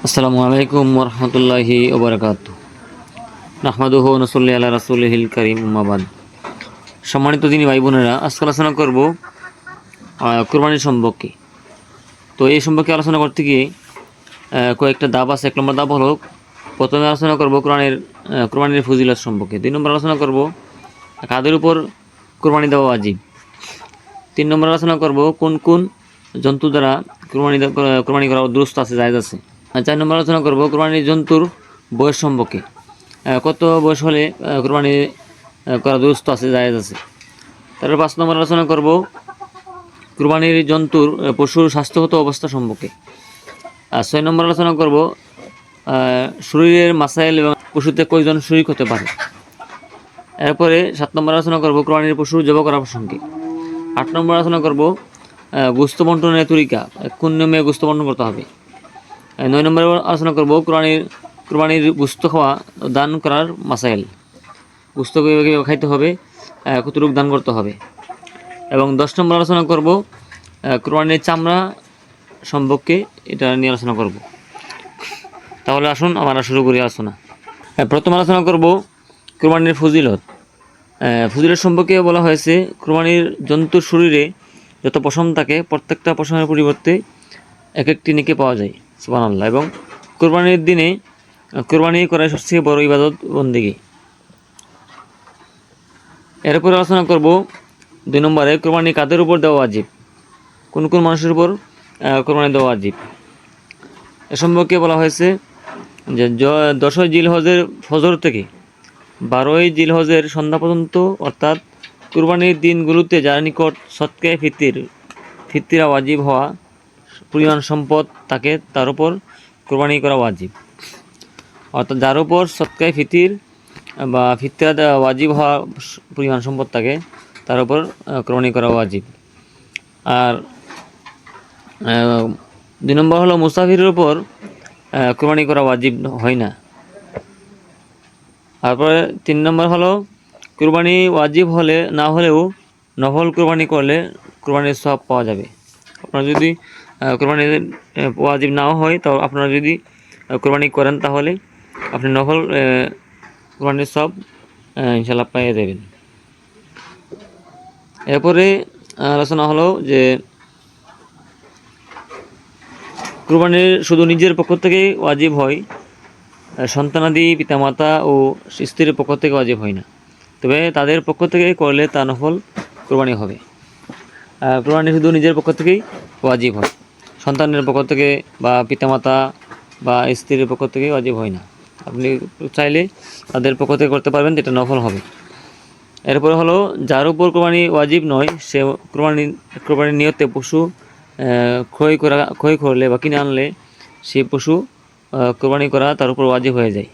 আসসালামু আলাইকুম ওরহমতুল্লাহি ওবরাকাতুহু। নাহমাদুহু ওয়া নুসাল্লি আলা রাসূলিহিল কারীম, আম্মা বাদ। সম্মানিত দিনী ভাই বোনেরা, আজকে আলোচনা করব কুরবানির সম্পর্কে। তো এই সম্পর্কে আলোচনা করতে গিয়ে কয়েকটা ধাপ আছে। 1 নম্বর ধাপ হলো, প্রথমে আলোচনা করব কুরবানির ফজিলত সম্পর্কে। 2 নম্বর আলোচনা করব কাদের উপর কুরবানি দেওয়া ওয়াজিব। 3 নম্বর আলোচনা করব কোন কোন জন্তু দ্বারা কুরবানি করা দুরূস্ত আছে, জায়েজ আছে। 4 নম্বর আলোচনা করব কুরবানির জন্তুর বয়স সম্পর্কে। কত বয়স হলে কুরবানি করা দুরূস্ত আছে, জায়েজ আছে। তারপর 5 নম্বর আলোচনা করব কুরবানির জন্তুর পশুর স্বাস্থ্যগত অবস্থা সম্পর্কে। আর 6 নম্বর আলোচনা করব শরীরের মাসাইল এবং পশুতে কয়জন শরীক হতে পারে। এরপরে 7 নম্বর আলোচনা করব কুরবানির পশু জবাই করা প্রসঙ্গে। 8 নম্বর আলোচনা করব গোশত বন্টনের তরিকা, কোন নিয়মে গোশত বন্টন করতে হবে। 9 নম্বরে আলোচনা করব কুরবানির গোশত খাওয়া দান করার মাসাইল, গোশত কীভাবে খাইতে হবে, কতটুকু দান করতে হবে। এবং 10 নম্বর আলোচনা করব কুরবানির চামড়া সম্পর্কে, এটা নিয়ে আলোচনা করব। তাহলে আসুন আমরা শুরু করি আলোচনা। প্রথম আলোচনা করব কুরবানির ফজিলত। ফজিলত সম্পর্কে বলা হয়েছে, কুরবানির জন্তুর শরীরে যত পশম থাকে, প্রত্যেকটা পশমের পরিবর্তে এক একটি নেকি পাওয়া যায়, সুবহানাল্লাহ। এবং কুরবানির দিনে কুরবানি করা সবচেয়ে বড় ইবাদত বন্দেগী। এরপরে আলোচনা করব 2 নম্বরে কুরবানি কাদের উপর দেওয়া ওয়াজিব, কোন কোন মানুষের উপর কুরবানি দেওয়া ওয়াজিব। এ সম্পর্কে বলা হয়েছে যে 10ই জিলহজের ফজর থেকে 12ই জিলহজের সন্ধ্যা পর্যন্ত, অর্থাৎ কুরবানির দিনগুলোতে যার নিকট সদকায়ে ফিতরা ওয়াজিব হওয়া পরিমাণ সম্পদ থাকে, তার উপর কুরবানি করা ওয়াজিব। অর্থাৎ যার উপর সদকায়ে ফিতির বা ফিতরা দেওয়া ওয়াজিব হওয়া পরিমাণ সম্পদ থাকে, তার উপর কুরবানি করা ওয়াজিব। আর 2 নম্বর হলো মুসাফিরের উপর কুরবানি করা ওয়াজিব হয় না। তারপরে 3 নম্বর হলো কুরবানি ওয়াজিব হলে না হলেও নফল কুরবানি করলে কুরবানির সওয়াব পাওয়া যাবে। আপনারা যদি কুরবানি ওয়াজিব নাও হয়, তো আপনারা যদি কুরবানি করেন, তাহলে আপনি নফল কুরবানির সওয়াব ইনশাআল্লাহ পেয়ে যাবেন। এরপরে আলোচনা হলো যে কুরবানির শুধু নিজের পক্ষ থেকে ওয়াজিব হয়, সন্তানাদি পিতামাতা ও স্ত্রীর পক্ষ থেকে ওয়াজিব হয় না। তবে তাদের পক্ষ থেকে করলে তা নফল কুরবানি হবে। কুরবানি শুধু নিজের পক্ষ থেকেই ওয়াজিব হয়, সন্তানের পক্ষ থেকে বা পিতামাতা বা স্ত্রীর পক্ষ থেকে ওয়াজিব হয় না। আপনি চাইলে তাদের পক্ষ থেকে করতে পারবেন, এটা নফল হবে। এরপরে হলো যার উপর কুরবানি ওয়াজিব নয়, সে কুরবানির নিয়তে পশু ক্রয় করলে বা কিনে আনলে সেই পশু কুরবানি করা তার উপর ওয়াজিব হয়ে যায়।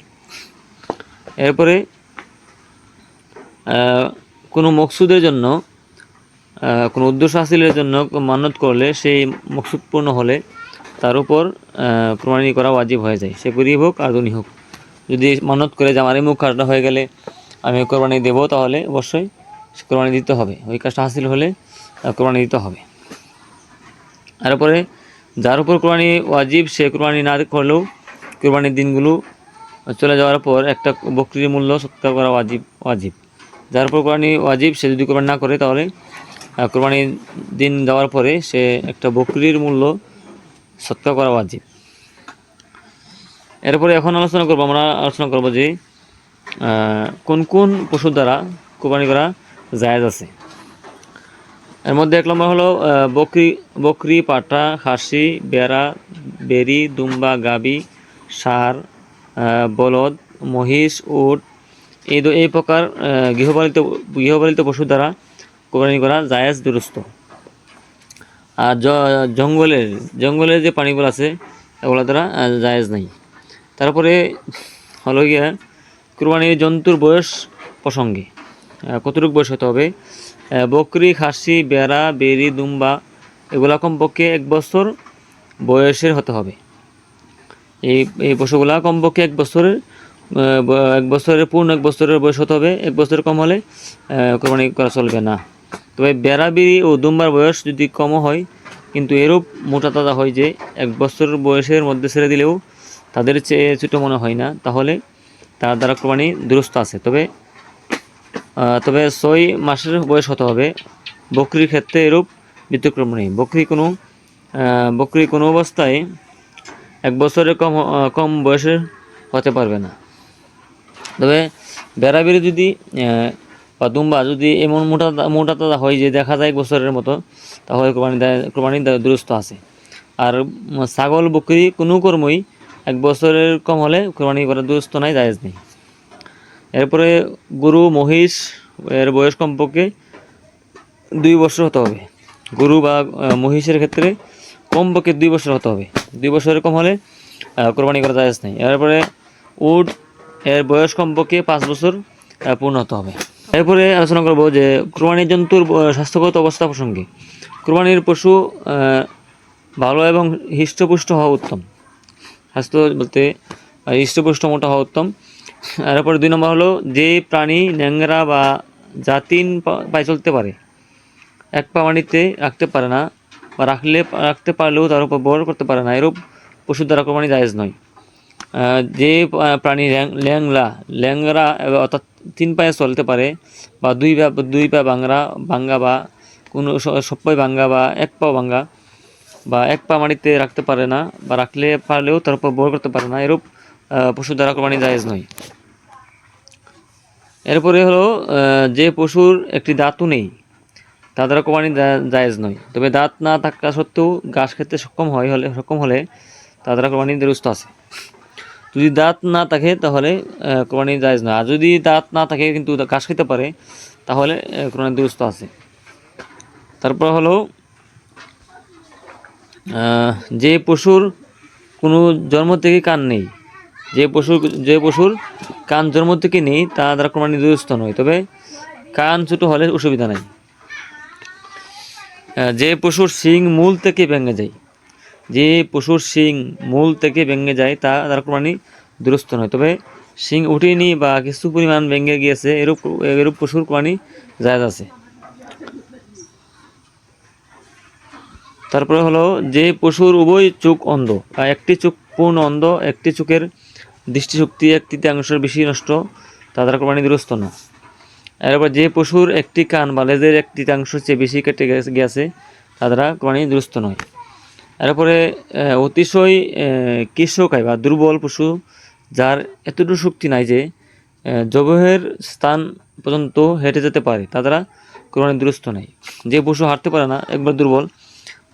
এরপরে কোনো মকসুদের জন্য, কোনো উদ্দেশ্য হাসিলের জন্য মান্যত করলে সেই মকসুদ পূর্ণ হলে তার উপর কুরবানি করা ওয়াজিব হয়ে যায়, সে গরিব হোক আর ধনী হোক। যদি মান্যত করে যে আমার এই মুখ কাজটা হয়ে গেলে আমি কোরবানি দেবো, তাহলে অবশ্যই কোরবানি দিতে হবে, ওই কাজটা হাসিল হলে কোরবানি দিতে হবে। তারপরে যার উপর কোরবানি ওয়াজিব, সে কোরবানি না করলেও কোরবানির দিনগুলো চলে যাওয়ার পর একটা বকরির মূল্য সৎকার করা ওয়াজিব। যার উপর কোরবানি ওয়াজিব, সে যদি কোরবানি না করে, তাহলে কোরবানির দিন যাওয়ার পরে সে একটা বকরির মূল্য সৎকার করা ওয়াজিব। এরপরে আমরা আলোচনা করব যে কোন কোন পশু দ্বারা কোরবানি করা জায়েজ আছে। এর মধ্যে 1 নম্বর হলো বকরি, পাঠা, খাসি, বেড়া, বেরি, দুম্বা, গাবি, ষাঁড়, বলদ, মহিষ, উট, এই প্রকার গৃহপালিত পশু দ্বারা কোরবানি করা জায়েজ দুরূস্ত। আর জঙ্গলের যে প্রাণীগুলো আছে, এগুলো দ্বারা জায়েজ নাই। তারপরে হলো গিয়া কুরবানির জন্তুর বয়স প্রসঙ্গে, কতটুকু বয়স হতে হবে। বকরি, খাসি, বেড়া, বেরি, দুম্বা এগুলা কমপক্ষে 1 বছর বয়সের হতে হবে। এই পশুগুলা কমপক্ষে 1 বছরের পূর্ণ 1 বছরের বয়স হতে হবে। 1 বছর কম হলে কোরবানি করা চলবে না। তবে বেড়া, বেরি ও দুম্বার বয়স যদি কমও হয়, কিন্তু এরূপ মোটা তাজা হয় যে 1 বছর বয়সের মধ্যে ছেড়ে দিলেও তাদের চেয়ে ছোটো মনে হয় না, তাহলে তার দ্বারা কোরবানি দুরুস্ত আছে। তবে 6 মাসের বয়স হতে হবে। বকরির ক্ষেত্রে এরূপ ব্যতিক্রম নেই। বকরি কোনো অবস্থায় 1 বছরের কম বয়সের হতে পারবে না। তবে বেড়াবেড়ি যদি বা দুম্বা যদি এমন মোটা তাজা হয় যে দেখা যায় 1 বছরের মতো, তাহলে কোরবানি দুরুস্ত আছে। আর ছাগল বকরি কোনো কর্মই 1 বছরের কম হলে কোরবানি করা দুরুস্ত নাই, জায়েজ নেই। এরপরে গরু মহিষ এর বয়স কমপক্ষে 2 বছর হতে হবে। গরু বা মহিষের ক্ষেত্রে কমপক্ষে 2 বছর হতে হবে। 2 বছরের কম হলে কোরবানি করা জায়েজ নেই। এরপরে উট এর বয়স কমপক্ষে 5 বছর পূর্ণ হতে হবে। এরপরে আলোচনা করব যে কোরবানির জন্তুর স্বাস্থ্যগত অবস্থা প্রসঙ্গে। কোরবানির পশু ভালো এবং হৃষ্টপুষ্ট হওয়া উত্তম। স্বাস্থ্য বলতে হৃষ্টপুষ্ট মোটা হওয়া উত্তম। এরপরে 2 নম্বর হলো যে প্রাণী ন্যাংরা বা যা 3 পায়ে চলতে পারে, 1 পা মাটিতে রাখতে পারে না বা রাখতে পারলেও তার উপর ভর করতে পারে না, এরূপ পশুর দ্বারা কোরবানি জায়েজ নয়। যে প্রাণী ল্যাংরা অর্থাৎ 3 পায়ে চলতে পারে বা 2 পা ভাঙ্গা বা কোনো সব পায়ে ভাঙ্গা বা 1 পা ভাঙ্গা বা 1 পা মাটিতে রাখতে পারে না বা রাখলে পারলেও তার উপর ভর করতে পারে না, এরূপ পশুর দ্বারা কোরবানি জায়েজ নয়। এরপরে হলো যে পশুর একটি দাঁতও নেই, তার দ্বারা কোরবানি জায়েজ নয়। তবে দাঁত না থাকা সত্ত্বেও ঘাস খেতে সক্ষম হলে তার দ্বারা কোরবানি দুরুস্ত আছে। যদি দাঁত না থাকে তাহলে কোরবানি জায়েজ নয়। আর যদি দাঁত না থাকে কিন্তু ঘাস খেতে পারে, তাহলে কোরবানি দুরুস্ত আছে। তারপর হলো যে পশুর কোনো জন্ম থেকে কান নেই, যে পশুর কান জন্ম থেকে নেই তা দ্বারা কোরবানি দুরুস্ত নয়। তবে কান ছোট হলে অসুবিধা নাই। যে পশুর শিং মূল থেকে ভেঙে যায় তা দ্বারা কোরবানি দুরুস্ত নয়। তবে শিং উঠেনি বা কিছু পরিমাণ ভেঙে গিয়েছে, এরূপ পশুর কোরবানি জায়েজ আছে। তারপরে হলো যে পশুর উভয় চোখ অন্ধ বা একটি চোখ পূর্ণ অন্ধ, একটি চোখের দৃষ্টিশক্তি 1/3 বেশি নষ্ট, তা দ্বারা কোরবানি দুরুস্ত না। এরপর যে পশুর একটি কান বা লেজের 1/3 চেয়ে বেশি কেটে গেছে, তা দ্বারা কোরবানি দুরুস্ত নয়। এরপরে অতিশয় কৃশকায় বা দুর্বল পশু, যার এতটুকু শক্তি নাই যে জবহের স্থান পর্যন্ত হেঁটে যেতে পারে, তা দ্বারা কোরবানি দুরুস্ত নাই। যে পশু হাঁটতে পারে না, একবার দুর্বল,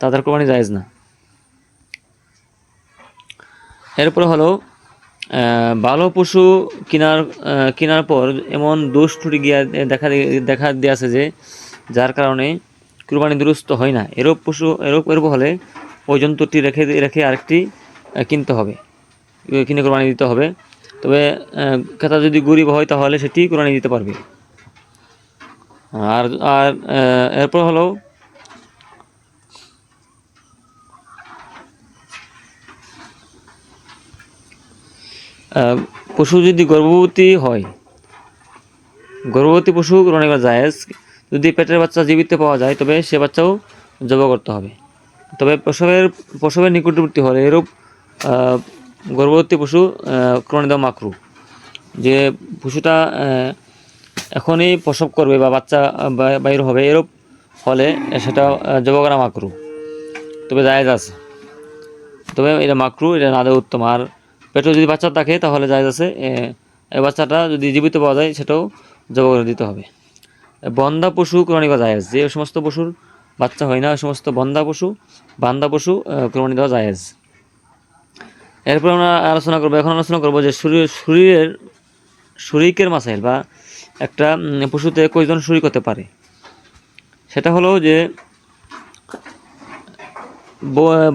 তাদের কোরবানি জায়েজ না। এরপরে হলো ভালো পশু কেনার পর এমন দোষ ত্রুটি দেখা দিয়েছে যে যার কারণে কোরবানি দুরুস্ত হয় না, এরূপ হলে ওই জন্তুটি রেখে আরেকটি কিনে কোরবানি দিতে হবে। তবে ক্রেতা যদি গরিব হয় তাহলে সেটি কোরবানি দিতে পারবে। আর এরপর হলো পশু যদি গর্ভবতী পশু কোরবানি করা জায়েজ। যদি পেটের বাচ্চা জীবিত পাওয়া যায় তবে সে বাচ্চাও জবাই করতে হবে। তবে প্রসবের নিকটবর্তী হলে এরূপ গর্ভবতী পশু কোরবানি দেওয়া মাকরুহ। যে পশুটা এখনই প্রসব করবে বা বাচ্চা বাইর হবে, এরূপ হলে সেটা জবাই করা মাকরুহ, তবে জায়েজ আছে। তবে এটা মাকরুহ, এটা না দেওয়া উত্তম। আর পেটে যদি বাচ্চা থাকে তাহলে জায়েজ আছে। এই বাচ্চাটা যদি জীবিত পাওয়া যায় সেটাও জবাই করে দিতে হবে। বন্ধা পশু কোরবানি করা জায়েজ। যে সমস্ত পশুর বাচ্চা হয় না, ওই সমস্ত বান্ধা পশু কোরবানি দেওয়া জায়েজ। এরপর আমরা এখন আলোচনা করবো যে শরীকের মাসাইল বা একটা পশুতে কয়জন শরীক হতে পারে। সেটা হলো যে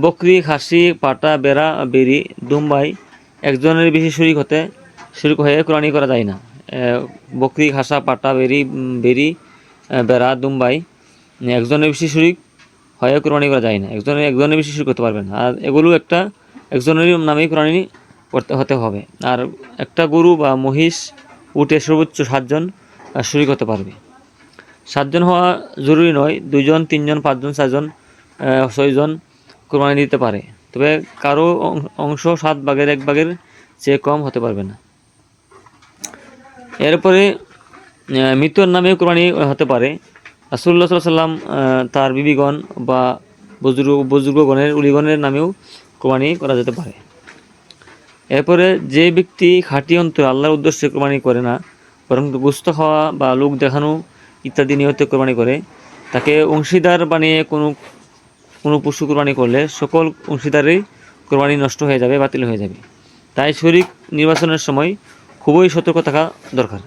বকরি, খাসি, পাটা, বেড়া, বেরি, দুম্বাই একজনের বেশি শরীক হয়ে কোরবানি করা যায় না। বকরি, খাসা, পাটা, বেরি, বেড়া, দুম্বাই একজনের বেশি শরীক হয়ে কোরবানি করা যায় না। একজনের বেশি শরীক হতে পারবে না। আর এগুলো একজনেরই নামেই কোরবানি হতে হবে। আর একটা গরু বা মহিষ, উটে সর্বোচ্চ 7 জন শরীক হতে পারবে। 7 জন হওয়া জরুরি নয়, 2 জন, 3 জন, 5 জন, 4 জন, 6 জন কোরবানি দিতে পারে। তবে কারো অংশ 7 ভাগের 1 ভাগের চেয়ে কম হতে পারবে না। এরপরে মৃত্যুর নামে কোরবানি হতে পারে। রাসূলুল্লাহ সাল্লাল্লাহু আলাইহি ওয়াসাল্লাম তার বিবিগণ বা বুজুর্গগণের উলিগণের নামেও কোরবানি করা যেতে পারে। এরপরে যে ব্যক্তি খাঁটি অন্তরে আল্লাহর উদ্দেশ্যে কোরবানি করে না, বরং গোশত খাওয়া বা লোক দেখানো ইত্যাদি নিয়তে কোরবানি করে, তাকে অংশীদার বানিয়ে কোনো পশু কোরবানি করলে সকল অংশীদারের কোরবানি নষ্ট হয়ে যাবে, বাতিল হয়ে যাবে। তাই শরীক নির্বাচনের সময় খুবই সতর্ক থাকা দরকার।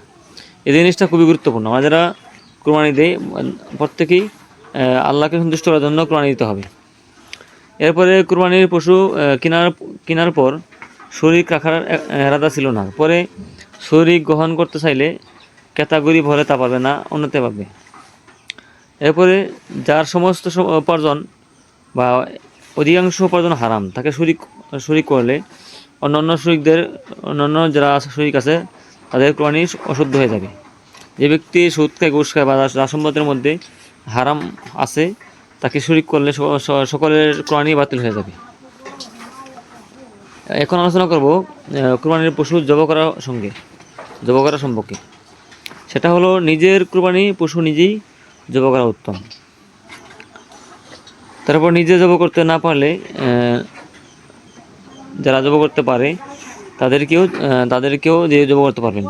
এই জিনিসটা খুবই গুরুত্বপূর্ণ। আমরা যারা কোরবানি দেই প্রত্যেকেই আল্লাহকে সন্তুষ্ট করার জন্য কোরবানি দিতে হবে। এরপরে কোরবানির পশু কেনার পর শরীক রাখার এরাদা ছিল না, পরে শরীক গ্রহণ করতে চাইলে ক্রেতা গরিব হলে তা পাবে না, অন্যতে পাবে। এরপরে যার সমস্ত উপার্জন বা অধিকাংশ উপার্জন হারাম, তাকে শরীক করলে অন্যান্য যারা শরীক আছে তাদের কোরবানি অশুদ্ধ হয়ে যাবে। যে ব্যক্তি সুদ খায়, ঘুষ খায় বা রাসম্মতের মধ্যে হারাম আছে, তাকে শরীক করলে সকলের কোরবানি বাতিল হয়ে যাবে। এখন আলোচনা করব কোরবানির পশু জবাই করা সম্পর্কে। সেটা হলো নিজের কোরবানি পশু নিজেই জবাই করা উত্তম। তারপর নিজে জবাই করতে না পারলে যারা জবাই করতে পারে তাদেরকেও যে জবাই করতে পারবেন।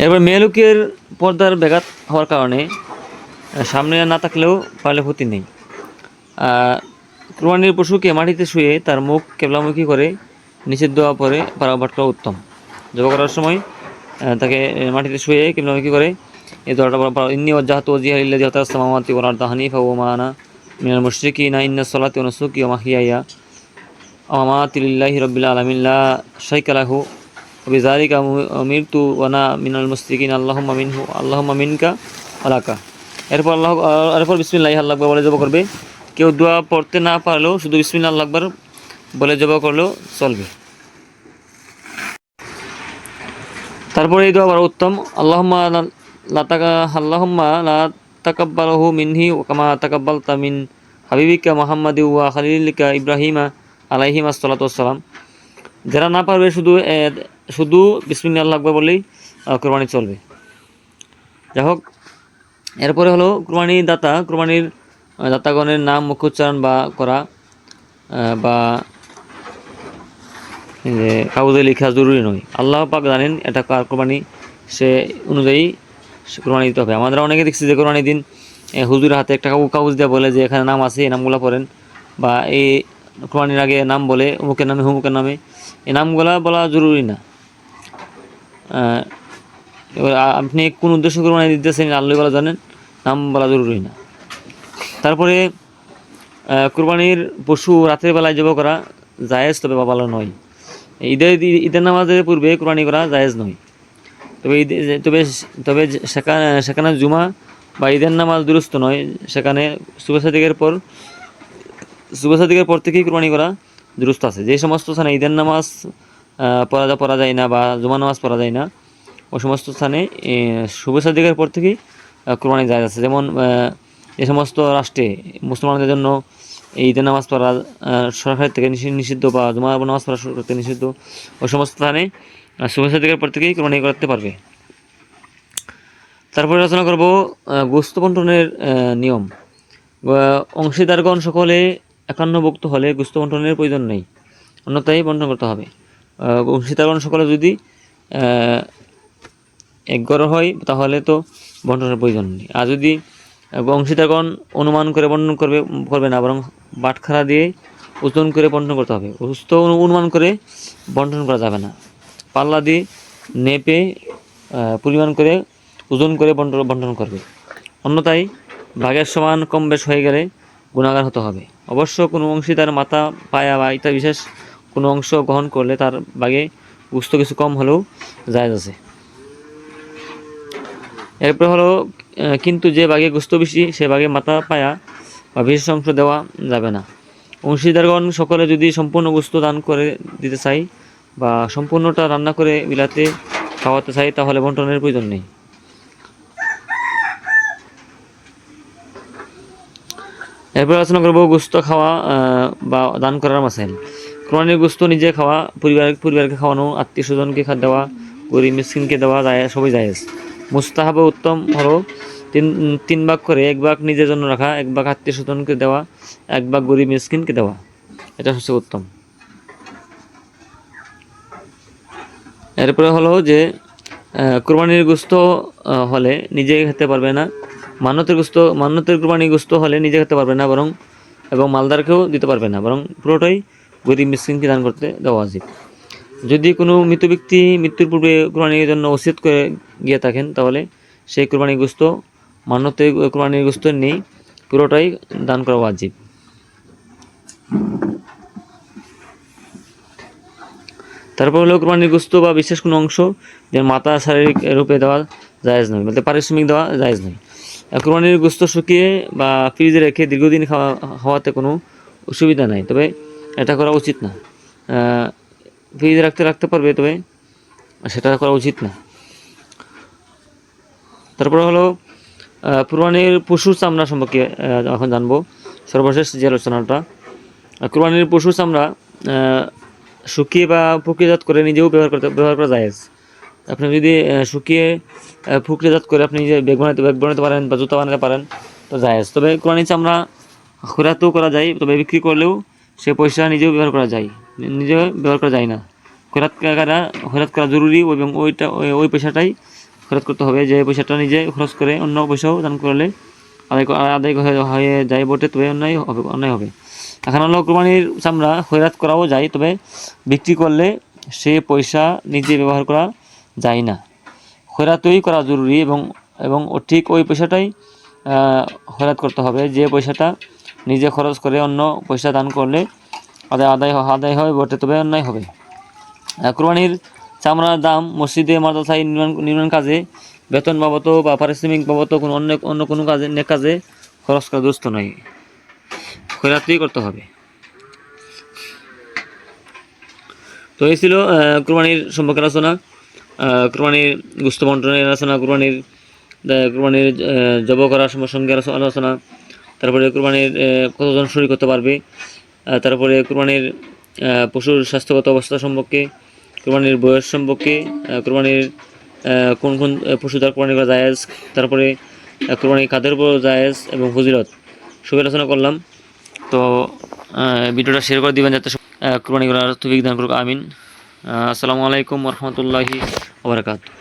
এরপর মেয়ে লোকের পর্দার ব্যাঘাত হওয়ার কারণে সামনে না থাকলেও পারলে ক্ষতি নেই। কোরবানির পশুকে মাটিতে শুয়ে তার মুখ কেবলামুখী করে নিচের দোয়া পরে পাঠ করা উত্তম। জবাই করার সময় তাকে মাটিতে শুয়ে কেবলামুখী করে এই দোয়াটা ইন্নী ওয়াজ্জাহতু ওয়াজহিয়া লিল্লাযী ফাতারাস সামাওয়াতি ওয়াল আরদা হানিফা ওয়া মা আনা মিনাল মুশরিকিনা ইন্নাস সালাতি ওয়া নুসুকি ওয়া মাহইয়ায়া ওয়া মামাতি লিল্লাহি রাব্বিল আলামিন লা শারীকা লাহু ওয়া বিযালিকা উমিরতু ওয়া আনা মিনাল মুশরিকিন আল্লাহুম্মা মিনকা ওয়া লাকা। এরপর বিসমিল্লাহি আল্লাহু আকবার বলে জবাই করবে। কেউ দোয়া পড়তে না পারলেও শুধু বিসমিল্লাহি আল্লাহু আকবার বলে জবাই করলেও চলবে। তারপরে এই দোয়া বলা উত্তম, আল্লাহুম্মা লা তাকাব্বালহু মিনহি কামা তাকাব্বালতা মিন হাবিবিকা মুহাম্মাদি ওয়া খালিলিকা ইব্রাহিমা আলাইহিমা আসসালাতু ওয়াসসালাম। যারা না পারবে শুধু বিসমিল্লাহি আল্লাহু আকবার বললেই কোরবানি চলবে। যাই হোক, এরপরে হলো কোরবানির দাতাগণের নাম মুখ উচ্চারণ করা বা কাগজে লেখা জরুরি নয়। আল্লাহ পাক জানেন এটা কার কোরবানি, সে অনুযায়ী কোরবানি দিতে হবে। আমরা অনেকে দেখছি যে কোরবানির দিন হুজুরের হাতে একটা কাগজ দেওয়া বলে যে এখানে নাম আছে, এই নামগুলো পড়েন, বা এই কোরবানির আগে নাম বলে অমুকের নামে হুমুকের নামে। এই নামগুলা বলা জরুরি না। এবার আপনি কোন উদ্দেশ্যে কোরবানি দিতেছেন আল্লাহ বলা জানেন, নাম বলা জরুরি না। তারপরে কোরবানির পশু রাতের বেলায় জবাই করা জায়েজ, তবে ভালো নয়। ঈদের নামাজের পূর্বে কোরবানি করা জায়েজ নয়। তবে সেখানে জুমা বা ঈদের নামাজ দুরুস্ত নয়, সেখানে শুভেচ্ছা দিকের পর থেকেই কোরবানি করা দুরুস্ত আছে। যে সমস্ত স্থানে ঈদের নামাজ পড়া যায় না বা জুমা নামাজ পড়া যায় না, ওই সমস্ত স্থানে শুভেচ্ছা দিকের পর থেকেই কোরবানি জায়েজ আছে। যেমন যে সমস্ত রাষ্ট্রে মুসলমানদের জন্য ঈদের নামাজ পড়া সরকার থেকে নিষিদ্ধ বা জুমা নামাজ পড়া সরকার থেকে নিষিদ্ধ, ওই সমস্ত স্থানে শুভেচ্ছা দিকের পর থেকেই কোরবানি করতে পারবে। তারপরে আলোচনা করব গোশত বন্টনের নিয়ম। অংশীদারগণ সকলে একান্নভুক্ত হলে গোশত বন্টনের প্রয়োজন নেই, অন্যথায় বন্টন করতে হবে। অংশীদারগণ সকলে যদি একঘর হয় তাহলে তো বন্টনের প্রয়োজন নেই। আর যদি অংশীদারগণ অনুমান করে বন্টন করবে না, বরং বাটখারা দিয়ে ওজন করে বন্টন করতে হবে। অনুমান করে বন্টন করা যাবে না। পাল্লা দিয়ে নেপে পরিমাণ করে ওজন করে বন্টন করবে, অন্যথায় ভাগের সমান কম বেশ হয়ে গেলে গুনাহগার হতে হবে। অবশ্য কোনো অংশীদার মাথা, পায়া বা ইত্যাদি বিশেষ কোনো অংশ গ্রহণ করলে তার ভাগে গোশত কিছু কম হলেও জায়েজ আছে। এরপর হলো কিন্তু যে ভাগে গোশত বেশি সে ভাগে মাথা, পায়া বা বিশেষ অংশ দেওয়া যাবে না। অংশীদারগণ সকলে যদি সম্পূর্ণ গোশত দান করে দিতে চাই বা সম্পূর্ণটা রান্না করে বিলাতে খাওয়াতে চাই তাহলে বন্টনের প্রয়োজন নেই। এরপর আলোচনা করবো গোস্ত খাওয়া বা দান করার মাসাইল। কোরবানির গোস্ত নিজে খাওয়া, পরিবারকে খাওয়ানো, আত্মীয় স্বজনকে দেওয়া, গরিব মিসকিনকে দেওয়া যায়, সবই জায়েজ। মুস্তাহাব উত্তম হলো তিন ভাগ করে, এক ভাগ নিজের জন্য রাখা, এক ভাগ আত্মীয় স্বজনকে দেওয়া, এক ভাগ গরিব মিসকিনকে দেওয়া, এটা সবচেয়ে উত্তম। এরপরে হলো যে কোরবানির গোস্ত হলে নিজে খেতে পারবে না, মান্যতের কোরবানির গোস্ত হলে নিজে খেতে পারবে না এবং মালদারকেও দিতে পারবে না, বরং পুরোটাই গরিব মিসকিনকে দান করতে দেওয়া উচিত। যদি কোনো মৃত ব্যক্তি মৃত্যুর পূর্বে কোরবানির জন্য ওসিয়ত করে গিয়ে থাকেন, তাহলে সেই কোরবানির গোস্ত মান্যতের কোরবানির গোস্ত নেই, পুরোটাই দান করা ওয়াজিব। তারপর হলো কোরবানির গোস্ত বা বিশেষ কোনো অংশ যেমন মাথা শারীরিক রূপে দেওয়া জায়েজ নয়, বলতে পারিশ্রমিক দেওয়া জায়েজ নয়। কোরবানির গোস্ত শুকিয়ে বা ফ্রিজে রেখে দীর্ঘদিন খাওয়াতে কোনো অসুবিধা নাই, তবে এটা করা উচিত না। ফ্রিজে রাখতে পারবে, তবে সেটা করা উচিত না। তারপরে হলো কোরবানির পশুর চামড়া সম্পর্কে এখন জানবো, সর্বশেষ যে আলোচনাটা। কোরবানির পশুর চামড়া শুকিয়ে বা প্রক্রিয়াজাত করে নিজেও ব্যবহার করা জায়েজ। আপনি যদি শুকিয়ে প্রক্রিয়াজাত করে আপনি নিজে ব্যাগ বানাতে পারেন বা জুতা বানাতে পারেন, তো জায়েজ। তবে কোরবানির চামড়া খোরাতেও করা যায়, তবে বিক্রি করলেও সে পয়সা নিজেও ব্যবহার করা যায় না। খোরাত করা জরুরি, এবং ওই পয়সাটাই খরচ করতে হবে, যে পয়সাটা নিজে খরচ করে অন্য পয়সাও দান করলে আদায় হয়ে যায় বটে, তবে অন্যায় হবে। এখন হলো কোরবানির চামড়া খয়রাত করাও যায়, তবে বিক্রি করলে সে পয়সা নিজে ব্যবহার করা যায় না। খয়রাতই করা জরুরি, এবং ঠিক ওই পয়সাটাই খয়রাত করতে হবে, যে পয়সাটা নিজে খরচ করে অন্য পয়সা দান করলে আদায় হয় বটে, তবে অন্যায় হবে। কোরবানির চামড়ার দাম মসজিদে মাদ্রাসায় নির্মাণ কাজে, বেতন বাবদ বা পারিশ্রমিক বাবদ অন্য কোনো কাজে খরচ করা দুস্থ নয়, খয়রাতই করতে হবে। তো এই ছিল কোরবানির সম্পর্কে আলোচনা, কোরবানির গোস্ত বন্টনের আলোচনা, কোরবানির জব করার সঙ্গে আলোচনা, তারপরে কোরবানির কতজন শরীক করতে পারবে, তারপরে কোরবানির পশুর স্বাস্থ্যগত অবস্থা সম্পর্কে, কোরবানির বয়স সম্পর্কে, কোরবানির কোন পশু দ্বারা কোরবানি করা জায়েজ, তারপরে কোরবানি কাদের উপর জায়েজ এবং ফজিলত সবই আলোচনা করলাম। তো ভিডিওটা শেয়ার করে দিবেন যাতে কোরবানি করার তৌফিক দান করুক, আমিন। আসসালামু আলাইকুম ওয়া রাহমাতুল্লাহি ওয়া বারাকাতুহু।